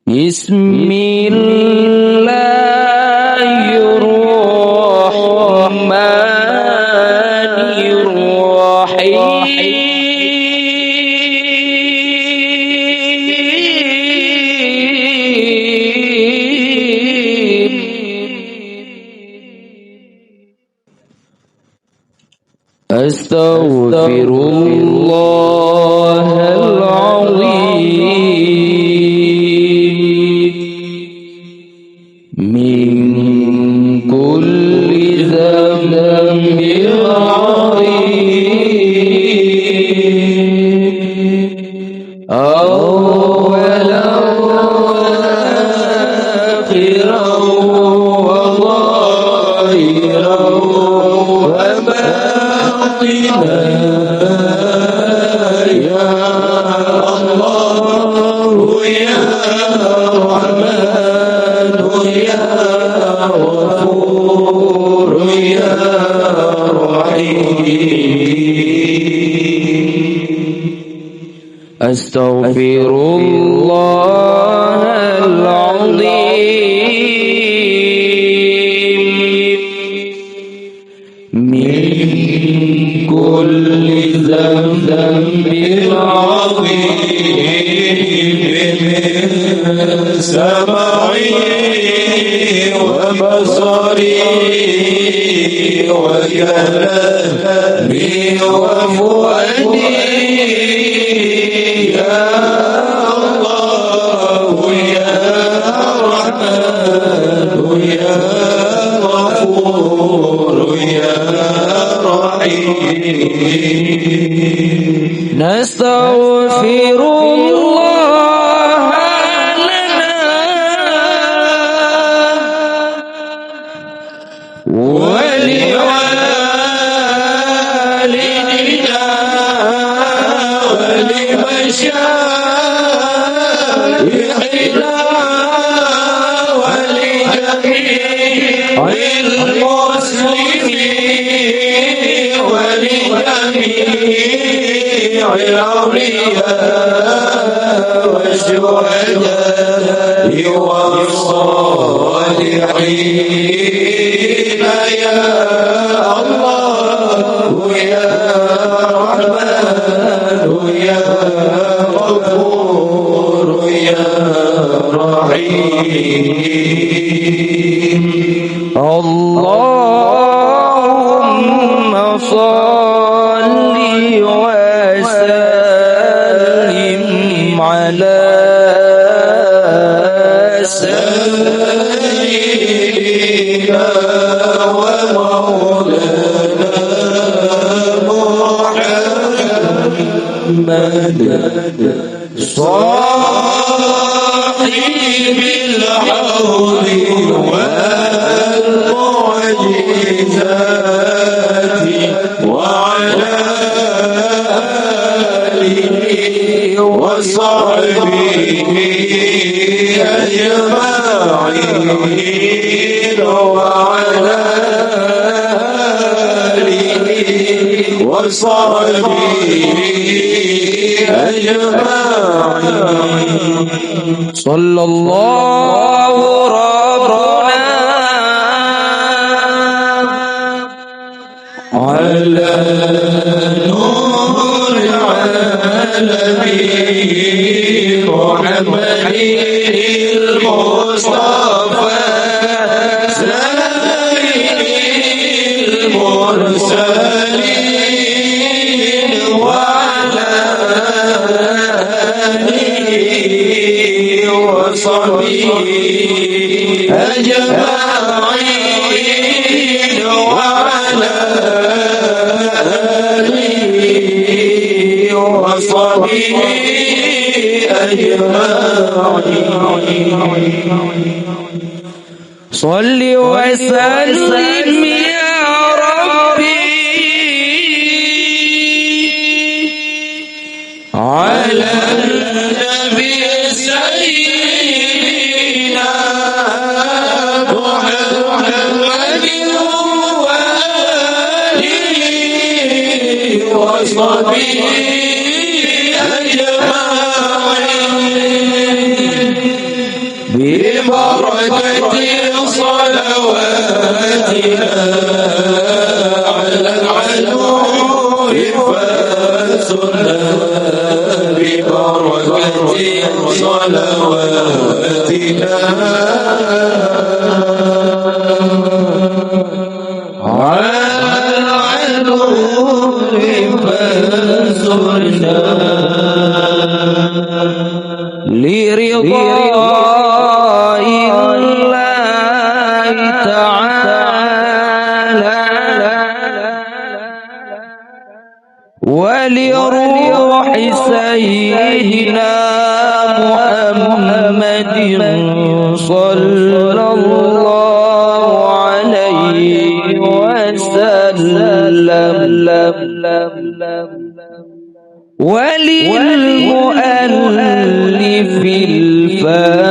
بسم الله الرحمن الرحيم أستغفر الله العظيم من كل ذنب عظيم أولا وآخرا وظاهرا وباطنا يا الله يا رحمن يا غفور يا رحيم أستغفر الله العظيم من كل ذنب عظيم من سمعي وبصري وكلامي وفؤادي يا الله يا رحمن يا غفور يا رحيم نستغفر الله لنا ولوالدينا ولمشايخنا ولجميع المسلمين ولجميع الأولياء والشهداء والصالحين يا الله يا رحمن يا غفور يا رحيم اللهم صل وسلم على سيدنا ومولانا محمد صاحب الحوض والمعجزات وعلى آله وصحبه أجمعين وعلى آله وصحبه أجمعين صلى الله ربنا على نور العالمين محمد المصطفى سيد المرسلين وعلى آله وصحبه أجمعين وعلى آله وصحبه أجمعين صل وسلم يا ربي على النبي سيدنا محمد وآله وصحبه أجمعين ببركة صلواتنا على العدو فازنا ببركة صلواتنا على العدو فازنا لرضا الله تعالى ولروح سيدنا محمد صلى الله عليه وسلم وللمؤلف الفاتحة.